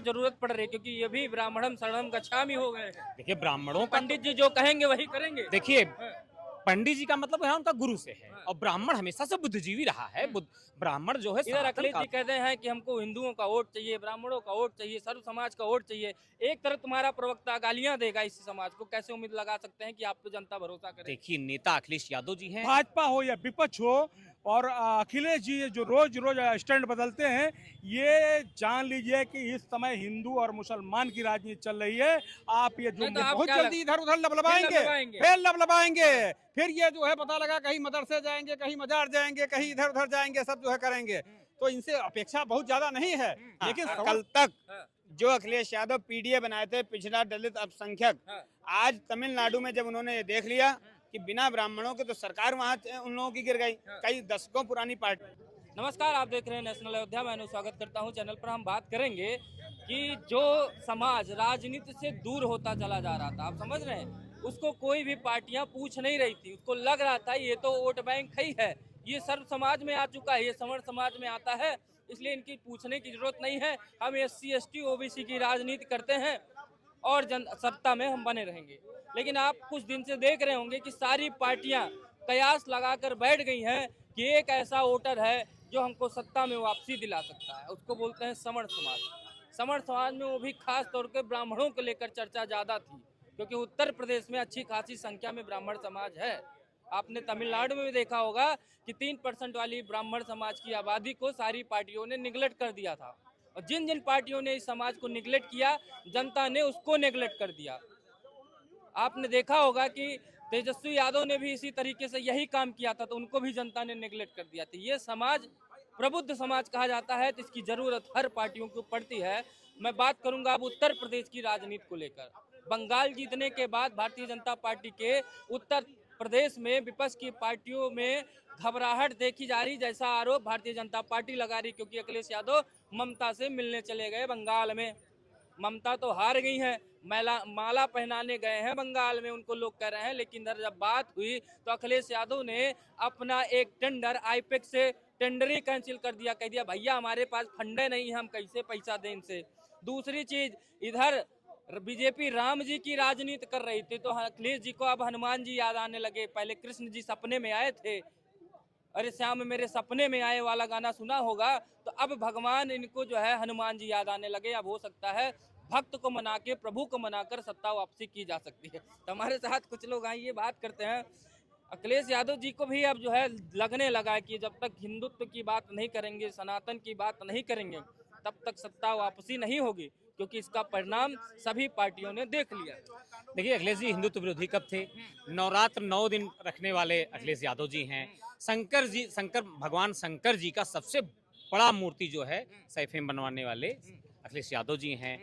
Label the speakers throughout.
Speaker 1: जरूरत पड़ रही है, क्योंकि ये भी ब्राह्मणम शरणम गच्छामि हो गए हैं।
Speaker 2: देखिए ब्राह्मणों का
Speaker 1: पंडित जी जो कहेंगे वही करेंगे।
Speaker 2: देखिए पंडित जी का मतलब है उनका गुरु से है,
Speaker 1: हाँ।
Speaker 2: और ब्राह्मण हमेशा से बुद्धिजीवी रहा है। ब्राह्मण जो है
Speaker 1: इधर
Speaker 2: सनातन
Speaker 1: अखिलेश
Speaker 2: काल
Speaker 1: जी कहते हैं कि हमको हिंदुओं का वोट चाहिए, ब्राह्मणों का वोट चाहिए, सर्व समाज का वोट चाहिए। एक तरफ तुम्हारा प्रवक्ता गालियां देगा इस समाज को, कैसे उम्मीद लगा सकते हैं कि आप पे जनता भरोसा करे?
Speaker 2: देखिए नेता अखिलेश यादव जी हैं।
Speaker 3: भाजपा हो या विपक्ष हो, और अखिलेश जी जो रोज रोज स्टैंड बदलते हैं, ये जान लीजिए कि इस समय हिंदू और मुसलमान की राजनीति चल रही है। आप ये जो
Speaker 1: नहीं तो आप
Speaker 3: बहुत
Speaker 1: क्या
Speaker 3: जल्दी इधर उधर
Speaker 1: लबलबाएंगे।
Speaker 3: लबलबाएंगे, फिर लबलबाएंगे, फिर ये जो है पता लगा कहीं मदरसे जाएंगे, कहीं मजार जाएंगे, कहीं इधर उधर जाएंगे, सब जो है करेंगे। तो इनसे अपेक्षा बहुत ज्यादा नहीं है, लेकिन
Speaker 4: कल तक
Speaker 1: हाँ।
Speaker 4: जो अखिलेश यादव पीडीए बनाए थे, पिछड़ा दलित अल्पसंख्यक,
Speaker 1: हाँ।
Speaker 4: आज तमिलनाडु में जब उन्होंने ये देख लिया कि बिना ब्राह्मणों के तो सरकार वहां उन लोगों की गिर गई। कई दशकों पुरानी पार्टी।
Speaker 1: नमस्कार, आप देख रहे हैं नेशनल अयोध्या। मैं स्वागत करता हूं चैनल पर। हम बात करेंगे कि जो समाज राजनीति से दूर होता चला जा रहा था, आप समझ रहे हैं, उसको कोई भी पार्टियां पूछ नहीं रही थी। उसको लग रहा था ये तो वोट बैंक ही है, ये सर्व समाज में आ चुका है, ये सवर्ण समाज में आता है, इसलिए इनकी पूछने की जरूरत नहीं है। हम SC ST OBC की राजनीति करते हैं और सत्ता में हम बने रहेंगे। लेकिन आप कुछ दिन से देख रहे होंगे कि सारी पार्टियां कयास लगाकर बैठ गई हैं कि एक ऐसा वोटर है जो हमको सत्ता में वापसी दिला सकता है। उसको बोलते हैं समण समाज। समण समाज में वो भी खास तौर पे ब्राह्मणों को लेकर चर्चा ज्यादा थी, क्योंकि उत्तर प्रदेश में अच्छी खासी संख्या में ब्राह्मण समाज है। आपने तमिलनाडु में भी देखा होगा कि 3% वाली ब्राह्मण समाज की आबादी को सारी पार्टियों ने निगलेक्ट कर दिया था, और जिन जिन पार्टियों ने इस समाज को निगलेक्ट किया, जनता ने उसको निगलेक्ट कर दिया। आपने देखा होगा कि तेजस्वी यादव ने भी इसी तरीके से यही काम किया था, तो उनको भी जनता ने नेग्लेक्ट कर दिया था। ये समाज प्रबुद्ध समाज कहा जाता है, तो इसकी जरूरत हर पार्टियों को पड़ती है। मैं बात करूंगा अब उत्तर प्रदेश की राजनीति को लेकर। बंगाल जीतने के बाद भारतीय जनता पार्टी के उत्तर प्रदेश में विपक्ष की पार्टियों में घबराहट देखी जा रही, जैसा आरोप भारतीय जनता पार्टी लगा रही, क्योंकि अखिलेश यादव ममता से मिलने चले गए बंगाल में। ममता तो हार गई हैं, माला पहनाने गए हैं बंगाल में, उनको लोग कह रहे हैं। लेकिन इधर जब बात हुई तो अखिलेश यादव ने अपना एक टेंडर आईपेक से टेंडर ही कैंसिल कर दिया। कह दिया भैया हमारे पास फंडे नहीं, हम कैसे पैसा दें इनसे। दूसरी चीज, इधर बीजेपी राम जी की राजनीति कर रही थी, तो अखिलेश जी को अब हनुमान जी याद आने लगे। पहले कृष्ण जी सपने में आए थे, अरे श्याम मेरे सपने में आए वाला गाना सुना होगा, तो अब भगवान इनको जो है हनुमान जी याद आने लगे। अब हो सकता है भक्त को मना के, प्रभु को मनाकर सत्ता वापसी की जा सकती है। तो हमारे साथ कुछ लोग आइए बात करते हैं। अखिलेश यादव जी को भी अब जो है लगने लगा कि जब तक हिंदुत्व की बात नहीं करेंगे, सनातन की बात नहीं करेंगे, तब तक सत्ता वापसी नहीं होगी, क्योंकि इसका परिणाम सभी पार्टियों ने देख लिया।
Speaker 2: देखिए अखिलेश जी हिंदुत्व विरोधी कब थे? नवरात्र 9 दिन रखने वाले अखिलेश यादव जी हैं। शंकर भगवान शंकर जी का सबसे बड़ा मूर्ति जो है सैफेम बनवाने वाले अखिलेश यादव जी हैं।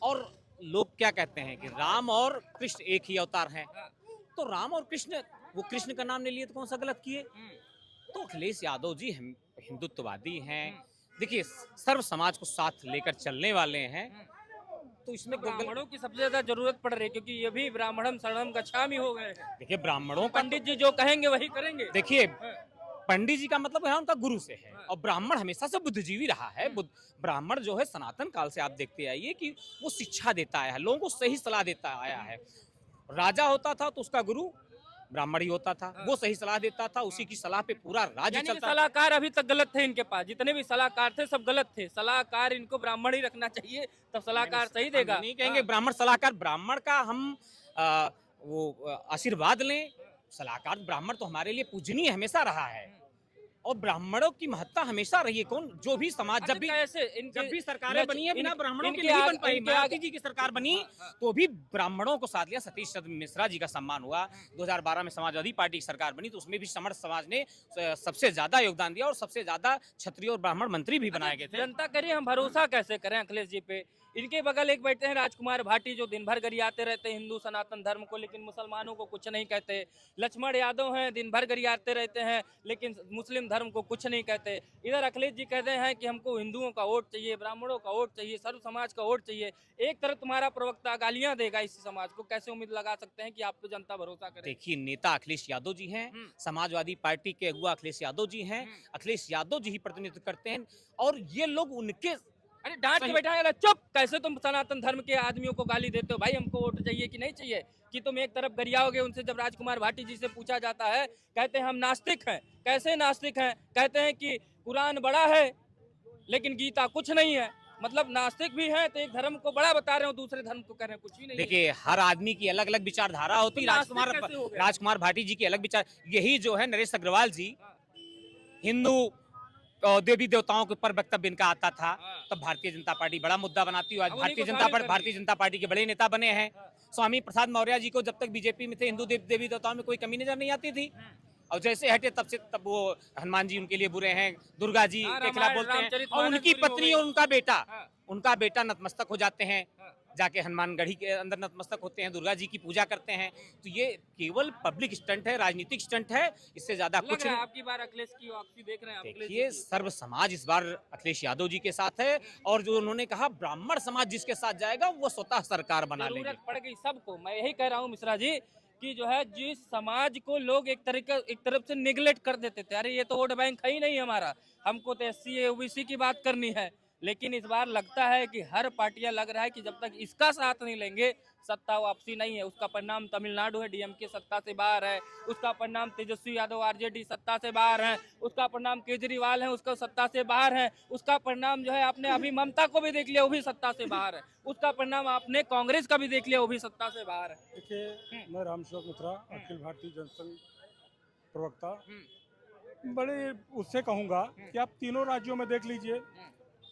Speaker 2: और लोग क्या कहते हैं कि राम और कृष्ण एक ही अवतार हैं, तो राम और कृष्ण, वो कृष्ण का नाम ले लिए तो कौन सा गलत किए? तो अखिलेश यादव जी हिंदुत्ववादी हैं। देखिए सर्व समाज को साथ लेकर चलने वाले हैं, तो इसमें
Speaker 1: ब्राह्मणों की सबसे ज्यादा जरूरत पड़ रही है, क्योंकि ये भी ब्राह्मणम शरणम गच्छामि हो गए हैं।
Speaker 2: देखिए ब्राह्मणों का
Speaker 1: पंडित जी जो कहेंगे वही करेंगे।
Speaker 2: देखिए पंडित जी का मतलब है उनका गुरु से है, और ब्राह्मण हमेशा से बुद्धिजीवी रहा है। ब्राह्मण जो है सनातन काल से आप देखते आइए कि वो शिक्षा देता आया है, लोगों को सही सलाह देता आया है। राजा होता था तो उसका गुरु ब्राह्मण ही होता था, वो सही सलाह देता था, उसी की सलाह पे पूरा राज्य चलता।
Speaker 1: सलाहकार अभी तक गलत थे इनके पास, जितने भी सलाहकार थे सब गलत थे। सलाहकार इनको ब्राह्मण ही रखना चाहिए, तब सलाहकार सही देगा।
Speaker 2: नहीं कहेंगे ब्राह्मण सलाहकार, ब्राह्मण का हम आशीर्वाद लें। सलाहकार ब्राह्मण तो हमारे लिए पूजनीय हमेशा रहा है, और ब्राह्मणों की महत्ता हमेशा रही है। कौन जो भी समाज जब भी सरकारें बनी है बिना ब्राह्मणों की नहीं बन पाई। मायावती जी की सरकार बनी तो भी ब्राह्मणों को साथ लिया। सतीश चंद्र मिश्रा जी का सम्मान हुआ। 2012 में समाजवादी पार्टी की सरकार बनी तो उसमें भी समर्थ समाज ने सबसे ज्यादा योगदान दिया, और सबसे ज्यादा क्षत्रिय और ब्राह्मण मंत्री भी बनाए गए थे।
Speaker 1: जनता करिए, हम भरोसा कैसे करें अखिलेश जी पे? इनके बगल एक बैठे हैं राजकुमार भाटी, जो दिन भर गरियाते रहते हैं हिंदू सनातन धर्म को, लेकिन मुसलमानों को कुछ नहीं कहते। लक्ष्मण यादव हैं, दिन भर गरियाते रहते हैं, लेकिन मुस्लिम धर्म को कुछ नहीं कहते। इधर अखिलेश जी कहते हैं कि हमको हिंदुओं का वोट चाहिए, ब्राह्मणों का वोट चाहिए, सर्व समाज का वोट चाहिए। एक तरफ तुम्हारा प्रवक्ता गालियां देगा इस समाज को, कैसे उम्मीद लगा सकते हैं कि आप पे जनता भरोसा करे?
Speaker 2: देखिए नेता अखिलेश यादव जी हैं, समाजवादी पार्टी के अगुआ अखिलेश यादव जी हैं। अखिलेश यादव जी ही प्रतिनिधित्व करते हैं, और ये लोग उनके
Speaker 1: अरे डांट के बैठाएगा, चुप। कैसे तुम सनातन धर्म के आदमियों को गाली देते हो? भाई हमको वोट चाहिए कि नहीं चाहिए? कि तुम एक तरफ गरियाओगे उनसे। जब राजकुमार भाटी जी से पूछा जाता है, कहते हैं हम नास्तिक हैं। कैसे नास्तिक हैं? कहते हैं कि कुरान बड़ा है लेकिन गीता कुछ नहीं है। मतलब नास्तिक भी हैं तो एक धर्म को बड़ा बता रहे हो, दूसरे धर्म को कह रहे हैं कुछ ही नहीं है।
Speaker 2: देखिए, हर आदमी की अलग अलग विचारधारा होती है।
Speaker 1: तो नास्तिक कैसे हो गए?
Speaker 2: राजकुमार भाटी जी की अलग विचार, यही जो है नरेश अग्रवाल जी, हिंदू देवी देवताओं के ऊपर वक्तव्य इनका आता था, तब भारतीय जनता पार्टी बड़ा मुद्दा बनाती है। आज
Speaker 1: अब उन्हीं को शामिल कर
Speaker 2: भारतीय जनता पार्टी के बड़े नेता बने हैं। स्वामी प्रसाद मौर्य जी को जब तक बीजेपी में थे, हिंदू देवी देवताओं में कोई कमी नजर नहीं आती थी, और जैसे हटे तब वो हनुमान जी उनके लिए बुरे हैं, दुर्गा जी के खिलाफ बोलते हैं, और उनकी पत्नी और उनका बेटा नतमस्तक हो जाते हैं, जाके हनुमान गढ़ी के अंदर नतमस्तक होते हैं, दुर्गा जी की पूजा करते हैं। तो ये केवल पब्लिक स्टंट है, राजनीतिक स्टंट है, इससे ज्यादा कुछ नहीं।
Speaker 1: आपकी बार अखिलेश की वापसी देख रहे हैं?
Speaker 2: देखिए, सर्व समाज इस बार अखिलेश यादव जी के साथ है, और जो उन्होंने कहा ब्राह्मण समाज जिसके साथ जाएगा वो स्वतः सरकार बना लेंगे।
Speaker 1: जरूरत पड़ गई सबको। मैं यही कह रहा हूँ मिश्रा जी कि जो है जिस समाज को लोग एक तरफ से निगलेक्ट कर देते थे, अरे ये तो वोट बैंक है ही नहीं हमारा, हमको तो SC OBC की बात करनी है। लेकिन इस बार लगता है कि हर पार्टियां लग रहा है कि जब तक इसका साथ नहीं लेंगे सत्ता वापसी नहीं है। उसका परिणाम तमिलनाडु है, DMK सत्ता से बाहर है। उसका परिणाम तेजस्वी यादव RJD सत्ता से बाहर है। उसका परिणाम केजरीवाल है, उसका सत्ता से बाहर है। उसका परिणाम जो है आपने अभी ममता को भी देख लिया, वो भी सत्ता से बाहर है। उसका परिणाम आपने कांग्रेस का भी देख लिया, वो भी सत्ता से बाहर है।
Speaker 3: देखिए, मैं रामसेवक मित्रा, अखिल भारतीय जनसंघ प्रवक्ता, बड़े उससे कहूँगा कि आप तीनों राज्यों में देख लीजिए।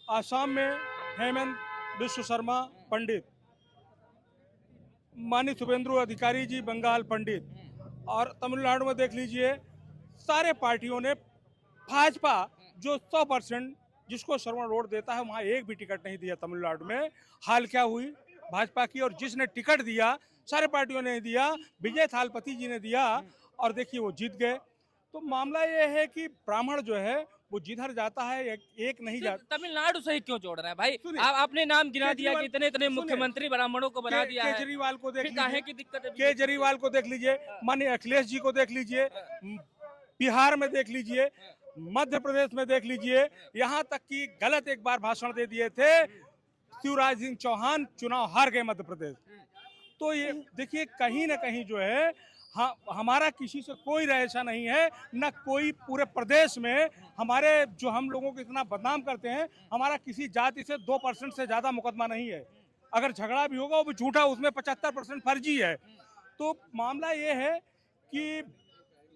Speaker 3: आसाम में हेमंत बिश्व शर्मा पंडित, माननीय शुभेंदु अधिकारी जी बंगाल पंडित, और तमिलनाडु में देख लीजिए सारे पार्टियों ने भाजपा जो 100% जिसको श्रवण वोट देता है वहाँ एक भी टिकट नहीं दिया तमिलनाडु में। हाल क्या हुई भाजपा की, और जिसने टिकट दिया सारे पार्टियों ने दिया, विजय थालपति जी ने दिया, और देखिए वो जीत गए। तो मामला ये है कि ब्राह्मण जो है वो जिधर जाता है एक नहीं जाता।
Speaker 1: तमिलनाडु से ही क्यों जोड़ रहे हैं भाई?
Speaker 3: सुनिए,
Speaker 1: आपने नाम गिना दिया कि इतने
Speaker 3: सुनिए,
Speaker 1: मुख्यमंत्री ब्राह्मणों को बना दिया है।
Speaker 3: केजरीवाल को देख
Speaker 1: फिर काहे
Speaker 3: लीजिए,
Speaker 1: की दिक्कत है?
Speaker 3: केजरीवाल को देख लीजिए, माननीय अखिलेश जी को देख लीजिए, बिहार में देख लीजिए, मध्य प्रदेश में देख लीजिए, यहाँ तक कि गलत एक बार भाषण दे दिए थे, शिवराज सिंह चौहान चुनाव हार गए मध्य प्रदेश। तो ये देखिए कहीं ना कहीं जो है, हाँ, हमारा किसी से कोई ऐसा नहीं है, न कोई पूरे प्रदेश में हमारे जो हम लोगों को इतना बदनाम करते हैं, हमारा किसी जाति से 2% से ज़्यादा मुकदमा नहीं है। अगर झगड़ा भी होगा वो भी झूठा, उसमें 75% फर्जी है। तो मामला ये है कि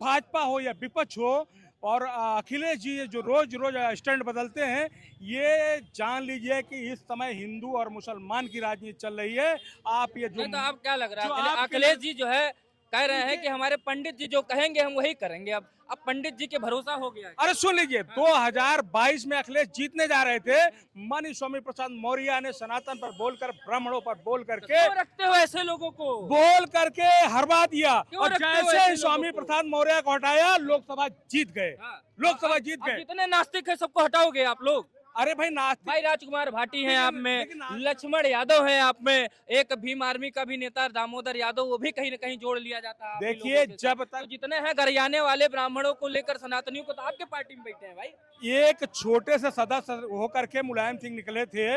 Speaker 3: भाजपा हो या विपक्ष हो, और अखिलेश जी जो रोज रोज स्टैंड बदलते हैं, ये जान लीजिए कि इस समय हिंदू और मुसलमान की राजनीति चल रही है। आप ये जो
Speaker 1: नहीं तो आप क्या लग रहा
Speaker 3: जो
Speaker 1: है
Speaker 3: आपके
Speaker 1: अखिलेश जी जो है कह रहे हैं कि हमारे पंडित जी जो कहेंगे हम वही करेंगे। अब पंडित जी के भरोसा हो गया है।
Speaker 3: अरे सुन लीजिए, 2022 में अखिलेश जीतने जा रहे थे, माननीय स्वामी प्रसाद मौर्य ने सनातन पर बोलकर, ब्राह्मणों पर बोल करके,
Speaker 1: क्यों रखते हो ऐसे लोगों को?
Speaker 3: बोल करके हरवा दिया,
Speaker 1: क्यों
Speaker 3: और
Speaker 1: रखते हो
Speaker 3: जैसे
Speaker 1: ऐसे
Speaker 3: ही स्वामी
Speaker 1: लोगों को?
Speaker 3: प्रसाद मौर्य को हटाया, लोकसभा जीत गए।
Speaker 1: हाँ।
Speaker 3: लोकसभा जीत
Speaker 1: अब
Speaker 3: गए।
Speaker 1: जितने नास्तिक है सबको हटाओगे आप लोग।
Speaker 3: अरे भाई नास्तिक,
Speaker 1: भाई राजकुमार भाटी हैं आप में,
Speaker 3: लेकिन
Speaker 1: लक्ष्मण यादव हैं आप में, एक भीम आर्मी का भी नेता दामोदर यादव, वो भी कहीं न कहीं जोड़ लिया जाता है। आप ही
Speaker 3: देखिए,
Speaker 1: लोगों के साथ।
Speaker 3: जब
Speaker 1: तो
Speaker 3: तक
Speaker 1: जितने हैं गरियाने वाले ब्राह्मणों को लेकर सनातनियों को, तो आपके पार्टी में बैठे हैं भाई।
Speaker 3: एक छोटे से सदस्य होकर के मुलायम सिंह निकले थे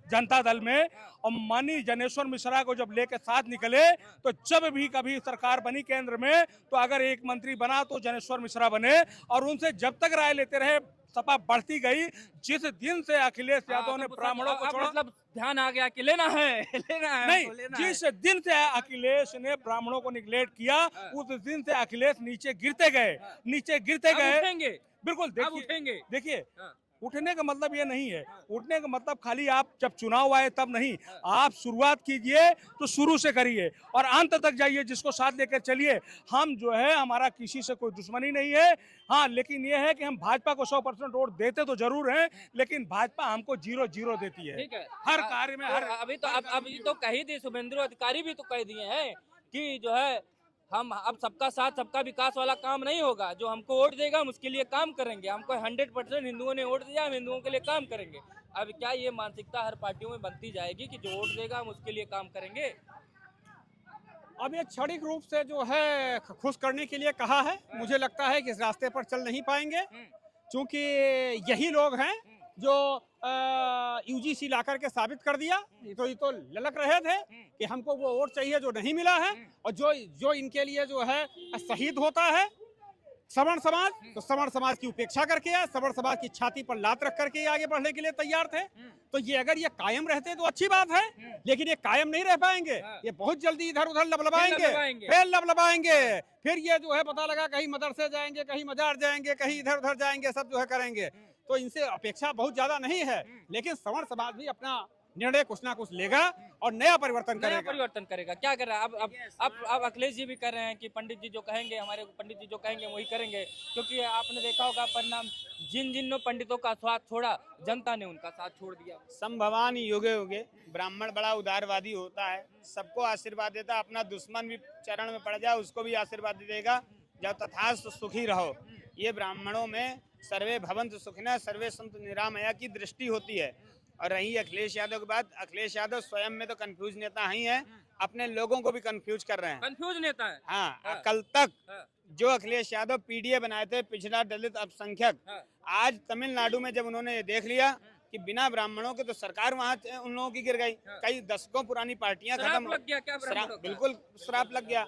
Speaker 3: जनता दल में, और माननीय जनेश्वर मिश्रा को जब लेके साथ निकले, तो जब भी कभी सरकार बनी केंद्र में, तो अगर एक मंत्री बना तो जनेश्वर मिश्रा बने, और उनसे जब तक राय लेते रहे सपा बढ़ती गई। जिस दिन से अखिलेश यादव ने ब्राह्मणों को छोड़ा,
Speaker 1: मतलब ध्यान आ गया कि लेना है लेना है
Speaker 3: नहीं,
Speaker 1: हमको, लेना
Speaker 3: जिस
Speaker 1: है।
Speaker 3: दिन से अखिलेश ने ब्राह्मणों को निगलेक्ट किया, उस दिन से अखिलेश नीचे गिरते गए, नीचे गिरते
Speaker 1: अब
Speaker 3: गए।
Speaker 1: उठेंगे,
Speaker 3: बिल्कुल,
Speaker 1: अब
Speaker 3: देखिए
Speaker 1: उठेंगे।
Speaker 3: देखिए,
Speaker 1: हाँ।
Speaker 3: उठने का मतलब ये नहीं है, उठने का मतलब खाली आप जब चुनाव आए तब नहीं, आप शुरुआत कीजिए तो शुरू से करिए और अंत तक जाइए, जिसको साथ लेकर चलिए। हम जो है, हमारा किसी से कोई दुश्मनी नहीं है, हाँ, लेकिन ये है कि हम भाजपा को 100% वोट देते तो जरूर हैं, लेकिन भाजपा हमको 0-0 देती है
Speaker 1: ठीक है,
Speaker 3: हर कार्य में। हर
Speaker 1: अभी तो कह दिए, शुभेंदु अधिकारी भी तो कह दिए हैं कि जो है हम अब सबका साथ सबका विकास वाला काम नहीं होगा। जो हमको वोट देगा हम उसके लिए काम करेंगे। हमको 100% हिंदुओं ने वोट दिया, हम हिंदुओं के लिए काम करेंगे। अब क्या ये मानसिकता हर पार्टियों में बनती जाएगी कि जो वोट देगा हम उसके लिए काम करेंगे?
Speaker 5: अब ये क्षणिक रूप से जो है खुश करने के लिए कहा है। मुझे लगता है कि इस रास्ते पर चल नहीं पाएंगे, क्योंकि यही लोग हैं जो यूजीसी ला करके साबित कर दिया। ये तो ललक रहे थे कि हमको वो वोट चाहिए जो नहीं मिला है, और जो इनके लिए जो है शहीद होता है सवर्ण समाज, तो सवर्ण समाज की उपेक्षा करके आए, सवर्ण समाज की छाती पर लात रख करके आगे बढ़ने के लिए तैयार थे। तो ये अगर ये कायम रहते तो अच्छी बात है, लेकिन ये कायम नहीं रह पाएंगे। ये बहुत जल्दी इधर उधर लबलबाएंगे, फिर लबलबाएंगे, फिर ये जो है पता लगा कहीं मदरसे जाएंगे, कहीं मजार जाएंगे, कहीं इधर उधर जाएंगे, सब जो है करेंगे। तो इनसे अपेक्षा बहुत ज्यादा नहीं है, लेकिन सवर्ण समाज भी अपना निर्णय कुछ ना कुछ लेगा और नया परिवर्तन करेगा।
Speaker 1: क्या कर रहा है अब अखिलेश जी भी कर रहे हैं कि पंडित जी जो कहेंगे, हमारे पंडित जी जो कहेंगे वही करेंगे, क्योंकि आपने देखा होगा परिणाम, जिन पंडितों का साथ छोड़ा जनता ने उनका साथ छोड़ दिया।
Speaker 4: संभवान युगे युगे, ब्राह्मण बड़ा उदारवादी होता है, सबको आशीर्वाद देता है, अपना दुश्मन भी चरण में पड़ जाए उसको भी आशीर्वाद देगा, जब तथास्तु सुखी रहो। ये ब्राह्मणों में सर्वे भवन्तु सुखिनः सर्वे सन्तु निरामया की दृष्टि होती है। और रही अखिलेश यादव की बात, अखिलेश यादव स्वयं में तो कंफ्यूज नेता ही है, अपने लोगों को भी कंफ्यूज कर रहे हैं।
Speaker 1: कंफ्यूज नेता है।
Speaker 4: हाँ, कल तक जो अखिलेश यादव पीडीए बनाए थे, पिछड़ा दलित अल्पसंख्यक, आज तमिलनाडु में जब उन्होंने ये देख लिया कि बिना ब्राह्मणों के तो सरकार वहाँ उन लोगों की गिर गई, कई दशकों पुरानी पार्टियां खत्म, बिल्कुल श्राप लग गया।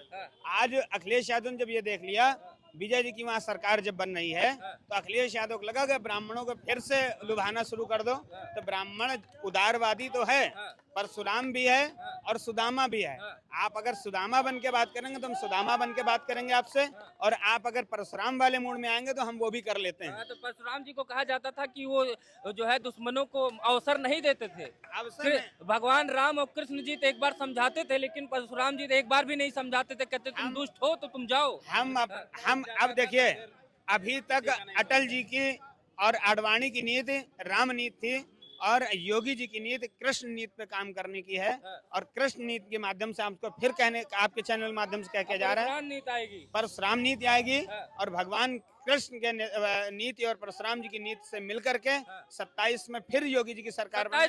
Speaker 4: आज अखिलेश यादव ने जब ये देख लिया विजय जी की वहाँ सरकार जब बन रही है, तो अखिलेश यादव को लगा कि ब्राह्मणों को फिर से लुभाना शुरू कर दो। तो ब्राह्मण उदारवादी तो है, परशुराम भी है और सुदामा भी है। आप अगर सुदामा बन के बात करेंगे तो हम सुदामा बन के बात करेंगे आपसे, और आप अगर परशुराम वाले मूड में आएंगे तो हम वो भी कर लेते हैं।
Speaker 1: तो परशुराम जी को कहा जाता था कि वो जो है दुश्मनों को अवसर नहीं देते थे। भगवान राम और कृष्ण जी तो एक बार समझाते थे, लेकिन परशुराम जी तो एक बार भी नहीं समझाते थे, कहते तुम दुष्ट हो तो तुम जाओ।
Speaker 4: हम अब देखिए, अभी तक अटल जी की और आडवाणी की नीति राम नीति थी, और योगी जी की नीति कृष्ण नीति पे काम करने की है, और कृष्ण नीति के माध्यम से आपको फिर कहने, आपके चैनल के माध्यम से कह के जा रहा है, परशुराम नीति आएगी, और भगवान कृष्ण के नीति और परशुराम जी की नीति से मिलकर के 27 में फिर योगी जी की सरकार